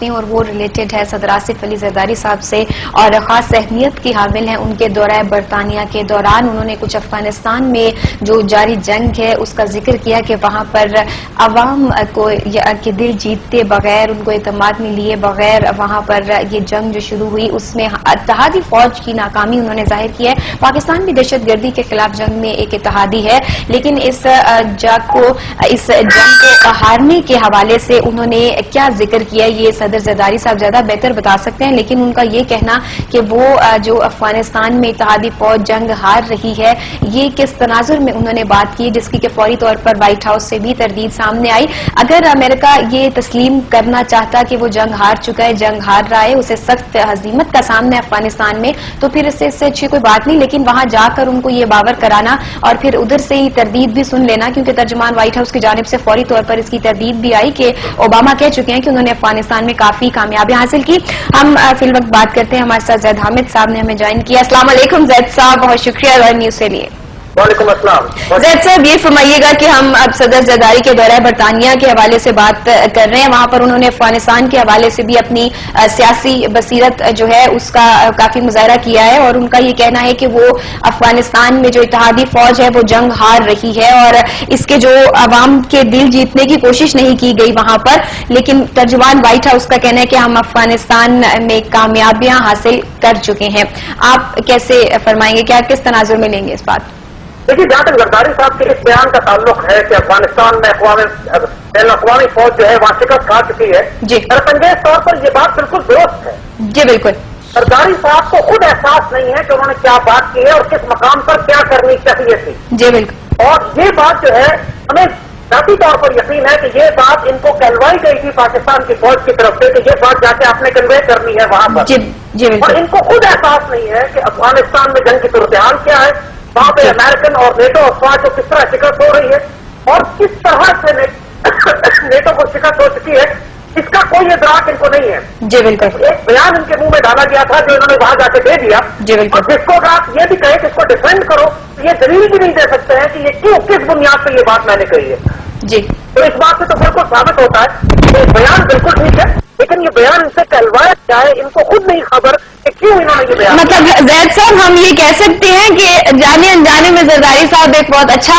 اور وہ ریلیٹڈ ہے صدر آصف علی زرداری صاحب سے اور خاص اہمیت کی حامل ہیں. ان کے دورہ برطانیہ کے دوران انہوں نے کچھ افغانستان میں جو جاری جنگ ہے اس کا ذکر کیا کہ وہاں پر عوام کو کے دل جیتتے بغیر، ان کو اعتماد میں لیے بغیر وہاں پر یہ جنگ جو شروع ہوئی اس میں اتحادی فوج کی ناکامی انہوں نے ظاہر کی ہے. پاکستان بھی دہشت گردی کے خلاف جنگ میں ایک اتحادی ہے، لیکن اس جنگ کو ہارنے کے حوالے سے انہوں نے کیا ذکر کیا یہ صدر زرداری صاحب زیادہ بہتر بتا سکتے ہیں. لیکن ان کا یہ کہنا کہ وہ جو افغانستان میں اتحادی فوج جنگ ہار رہی ہے یہ کس تناظر میں انہوں نے بات کی جس کی کہ فوری طور پر وائٹ ہاؤس سے بھی تردید سامنے آئی. اگر امریکہ یہ تسلیم کرنا چاہتا کہ وہ جنگ ہار چکا ہے، جنگ ہار رہا ہے، اسے سخت ہزیمت کا سامنا ہے افغانستان میں، تو پھر اس سے اچھی کوئی بات نہیں. لیکن وہاں جا کر ان کو یہ باور کرانا اور پھر ادھر سے ہی تردید بھی سن لینا، کیونکہ ترجمان وائٹ ہاؤس کی جانب سے فوری طور پر اس کی تردید بھی آئی کہ اوباما کہہ چکے ہیں کہ انہوں نے افغانستان میں کافی کامیابی حاصل کی. ہم فی الوقت بات کرتے ہیں، ہمارے ساتھ زید حامد صاحب نے ہمیں جوائن کیا. السلام علیکم زید صاحب، بہت شکریہ رائل نیوز کے لیے. وعلیکم السلام. زید صاحب یہ فرمائیے گا کہ ہم اب صدر زرداری کے دورہ برطانیہ کے حوالے سے بات کر رہے ہیں، وہاں پر انہوں نے افغانستان کے حوالے سے بھی اپنی سیاسی بصیرت جو ہے اس کا کافی مظاہرہ کیا ہے، اور ان کا یہ کہنا ہے کہ وہ افغانستان میں جو اتحادی فوج ہے وہ جنگ ہار رہی ہے اور اس کے جو عوام کے دل جیتنے کی کوشش نہیں کی گئی وہاں پر. لیکن ترجمان وائٹ ہاؤس کا کہنا ہے کہ ہم افغانستان میں کامیابیاں حاصل کر چکے ہیں. آپ کیسے فرمائیں گے، کیا کس تناظر میں لیں گے اس بات؟ دیکھیے، جہاں تک زرداری صاحب کے اس بیان کا تعلق ہے کہ افغانستان میں بین الاقوامی فوج جو ہے وہاں شکست کھا چکی ہے، جی انگیز طور پر یہ بات بالکل درست ہے. جی بالکل. زرداری صاحب کو خود احساس نہیں ہے کہ انہوں نے کیا بات کی ہے اور کس مقام پر کیا کرنی چاہیے تھی. جی بالکل. اور یہ بات جو ہے ہمیں ذاتی طور پر یقین ہے کہ یہ بات ان کو کہلوائی گئی تھی پاکستان کی فوج کی طرف سے کہ یہ بات جا کے آپ نے کنوے کرنی ہے وہاں پر. جی بالکل. اور ان کو خود احساس نہیں ہے کہ افغانستان میں جنگ کی صورتحال کیا ہے، وہاں پہ امریکن اور نیٹو افواج کو کس طرح شکست ہو رہی ہے اور کس طرح سے نیٹو کو شکست ہو چکی ہے، اس کا کوئی ادراک ان کو نہیں ہے. جی بالکل. ایک بیان ان کے منہ میں ڈالا گیا تھا جو انہوں نے وہاں جا کے دے دیا. جی بالکل. اور جس کو آپ یہ بھی کہیں کہ اس کو ڈیفینڈ کرو، یہ دلیل بھی نہیں دے سکتے ہیں کہ یہ کیوں کس بنیاد پہ یہ بات میں نے کہی ہے. جی تو اس بات سے تو بالکل ثابت ہوتا ہے کہ بیان بالکل ٹھیک ہے، لیکن یہ بیان ان سے کہلوایا کیا ہے ان کو خود نہیں خبر کہ کیوں انہوں نے یہ بیان. مطلب زید صاحب ہم یہ کہہ سکتے ہیں کہ جانے انجانے میں زرداری صاحب ایک بہت اچھا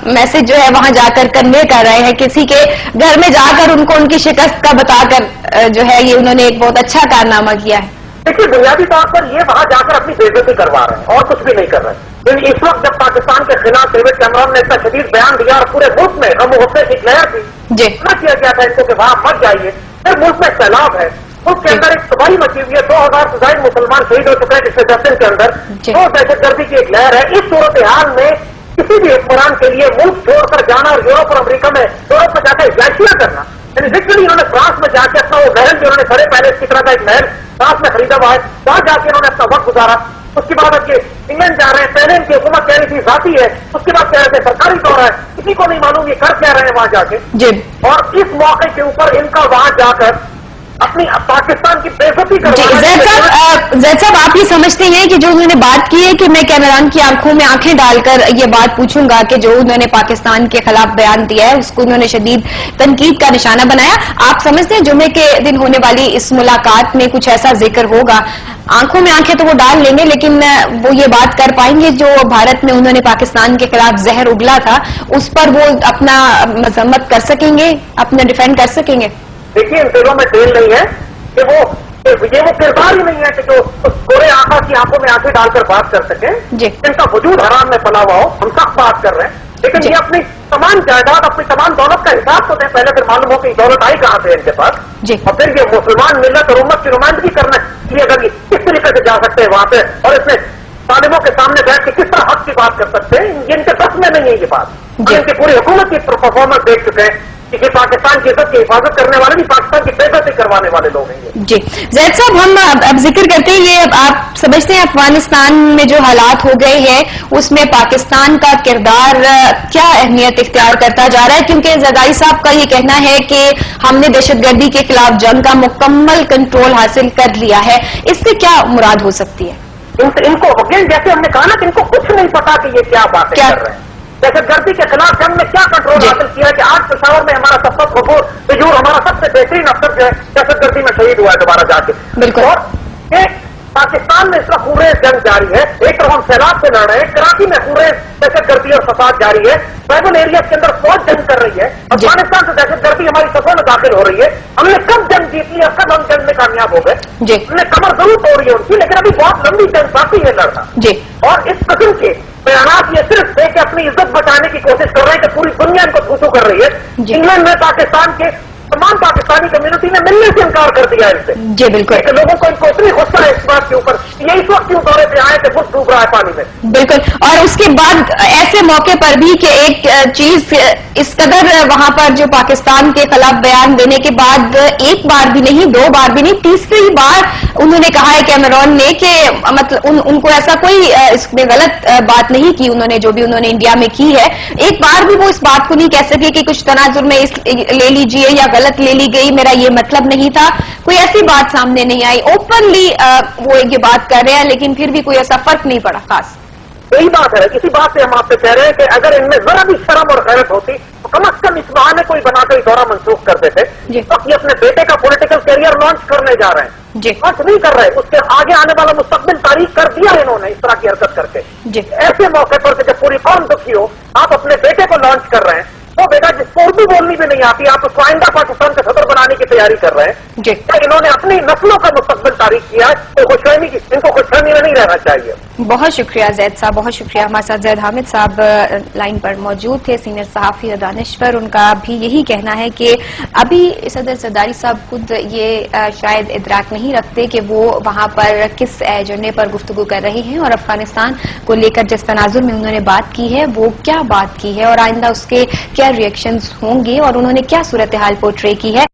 میسج جو ہے وہاں جا کر کنوے کر رہے ہیں، کسی کے گھر میں جا کر ان کو ان کی شکست کا بتا کر جو ہے یہ انہوں نے ایک بہت اچھا کارنامہ کیا ہے. دیکھیے، بنیادی طور پر یہ وہاں جا کر اپنی بے عزتی کروا رہے ہیں اور کچھ بھی نہیں کر رہے ہیں. اس وقت جب پاکستان کے خلاف ڈیوڈ کیمرون نے اتنا شدید بیان دیا اور پورے ملک میں غم و غصے کی لہر تھی، جی کیا گیا تھا ان کو کہ وہاں مت جائیے. پھر ملک میں سیلاب ہے، ملک کے اندر ایک تباہی مچی ہوئی ہے، 2000 سے زائد مسلمان شہید ہو چکے ہیں پچھلے 10 دن کے اندر. تو دہشت گردی کی ایک لہر ہے. اس صورتحال میں کسی بھی حکمران کے لیے ملک چھوڑ کر جانا اور یورپ اور امریکہ میں یورپ میں جا کر اجلاسیاں کرنا، یعنی لٹرلی انہوں نے فرانس میں جا کے اپنا وہ محل جو انہوں نے سرے پہلے کی طرح کا ایک محل فرانس میں خریدا ہوا ہے، وہاں جا کے انہوں نے اپنا وقت گزارا. اس کے بعد اب یہ انگلینڈ جا رہے ہیں. پہلے ان کی حکومت کہہ رہی تھی ذاتی ہے، اس کے بعد کہہ رہے تھے سرکاری دورہ ہے، کسی کو نہیں معلوم یہ کر کیا رہے ہیں وہاں جا کے. جی. اور اس موقع کے اوپر ان کا وہاں جا کر اپنی پاکستان کی بے عزتی کروانا. زید صاحب آپ یہ سمجھتے ہیں کہ جو انہوں نے بات کی ہے کہ میں کیمران کی آنکھوں میں آنکھیں ڈال کر یہ بات پوچھوں گا کہ جو انہوں نے پاکستان کے خلاف بیان دیا ہے اس کو انہوں نے شدید تنقید کا نشانہ بنایا، آپ سمجھتے ہیں جمعے کے دن ہونے والی اس ملاقات میں کچھ ایسا ذکر ہوگا؟ آنکھوں میں آنکھیں تو وہ ڈال لیں گے لیکن وہ یہ بات کر پائیں گے جو بھارت میں انہوں نے پاکستان کے خلاف زہر اگلا تھا اس پر وہ اپنا مذمت کر سکیں گے، اپنا ڈیفینڈ کر سکیں گے؟ دیکھیے، ان دلوں میں تیل نہیں ہے کہ وہ کردار ہی نہیں ہے کہ جو اس گورے آقا کی آنکھوں میں آنکھیں ڈال کر بات کر سکیں. جی. ان کا وجود حرام میں پلا ہوا ہو، ہم سخت بات کر رہے ہیں، لیکن جی. یہ اپنی تمام جائیداد اپنی تمام دولت کا حساب تو دیں پہلے، پھر معلوم ہو کہ یہ دولت آئی کہاں سے ان کے پاس. جی. اور پھر یہ مسلمان ملت اور امت کی نمائندگی کرنے کے لیے اگر یہ کس طریقے سے جا سکتے ہیں وہاں پہ اور اس میں طالبوں کے سامنے بیٹھ کے کس طرح حق کی بات کر سکتے ہیں، یہ ان کے بس میں نہیں ہے یہ بات. ان کی پوری حکومت کی پرفارمنس دیکھ چکے ہیں کہ یہ پاکستان کی عزت کی حفاظت کرنے والے بھی پاکستان کی بے عزتی کروانے والے لوگ ہیں. جی زید صاحب ہم اب ذکر کرتے ہیں یہ آپ سمجھتے ہیں افغانستان میں جو حالات ہو گئے ہیں اس میں پاکستان کا کردار کیا اہمیت اختیار کرتا جا رہا ہے؟ کیونکہ زرداری صاحب کا یہ کہنا ہے کہ ہم نے دہشت گردی کے خلاف جنگ کا مکمل کنٹرول حاصل کر لیا ہے، اس سے کیا مراد ہو سکتی ہے؟ ان کو جیسے ہم نے کہا نا کہ ان کو کچھ نہیں پتا کہ یہ کیا باتیں کر رہے ہیں. دہشت گردی کے خلاف جنگ میں کیا کنٹرول حاصل کیا ہے کہ آج پشاور میں ہمارا سب غفور ہمارا سب سے بہترین افسر جو ہے دہشت گردی میں شہید ہوا ہے دوبارہ جا کے. بالکل. اور ایک پاکستان میں اس کا خوریز جنگ جاری ہے. ایک طرف ہم سیلاب سے لڑ رہے ہیں, کراچی میں خوریز دہشت گردی اور فساد جاری ہے, ٹرائبل ایریاز کے اندر فوج جنگ کر رہی ہے, افغانستان سے دہشت گردی ہماری سفر میں داخل ہو رہی ہے. ہم نے کب جنگ جیت لی اور کب ہم جنگ میں کامیاب ہو گئے. ہم نے کمر ضرور توڑ رہی ہے ان کی, لیکن ابھی بہت لمبی جنگ باقی ہے لڑنا. اور اس قسم کے بیانات یہ صرف ہے کہ اپنی عزت بچانے کی کوشش کر رہے ہیں کہ پوری دنیا ان کو تھوتو کر رہی ہے. انگلینڈ میں پاکستان کے تمام پاکستانی کمیونٹی نے ملنے سے انکار کر دیا ان سے. جی بالکل. کہ لوگوں کو ان کو اتنی غصہ ہے اس بات کے اوپر, یہ اس وقت کیوں دورے پہ آئے کہ ملک ڈوب رہا ہے پانی میں. بالکل. اور اس کے بعد ایسے موقع پر بھی کہ ایک چیز اس قدر وہاں پر جو پاکستان کے خلاف بیان دینے کے بعد ایک بار بھی نہیں, دو بار بھی نہیں, تیسری بار انہوں نے کہا ہے کیمرون نے کہ مطلب ان کو ایسا کوئی اس میں غلط بات نہیں کی, انہوں نے جو بھی انہوں نے انڈیا میں کی ہے, ایک بار بھی وہ اس بات کو نہیں کہہ سکے کہ کچھ تناظر میں لے لیجئے یا غلط لے لی گئی, میرا یہ مطلب نہیں تھا. کوئی ایسی بات سامنے نہیں آئی. اوپنلی وہ یہ بات کر رہے ہیں, لیکن پھر بھی کوئی ایسا فرق نہیں پڑا خاص. یہی بات ہے, اسی بات سے ہم آپ سے کہہ رہے ہیں کہ اگر ان میں ذرا بھی شرم اور غیرت ہوتی تو کم از کم اس بہانے کوئی بنا کر دورہ منسوخ کرتے تھے. اب یہ اپنے بیٹے کا پولیٹیکل کیریئر لانچ کرنے جا رہے ہیں, لانچ نہیں کر رہے, اس کے آگے آنے والا مستقبل تاریخ کر دیا انہوں نے اس طرح کی حرکت کر کے. ایسے موقع پر جب پوری قوم دکھی ہو, آپ اپنے بیٹے کو لانچ کر رہے ہیں, وہ بیٹا جس کو اردو بولنی بھی نہیں آتی, آپ اس کو آئندہ پاکستان کا صدر بنانے کی تیاری کر رہے ہیں. انہوں نے اپنی نسلوں کا مستقبل تاریخ کیا ہے, تو خوشفہمی ان کو خوشفہمی میں نہیں رہنا چاہیے. بہت شکریہ زید صاحب, بہت شکریہ. ہمارے ساتھ زید حامد صاحب لائن پر موجود تھے, سینئر صحافی اور دانشور. ان کا بھی یہی کہنا ہے کہ ابھی صدر زرداری صاحب خود یہ شاید ادراک نہیں رکھتے کہ وہ وہاں پر کس ایجنڈے پر گفتگو کر رہے ہیں, اور افغانستان کو لے کر جس تناظر میں انہوں نے بات کی ہے وہ کیا بات کی ہے, اور آئندہ اس کے کیا ریئیکشنز ہوں گے, اور انہوں نے کیا صورتحال پورٹرے کی ہے.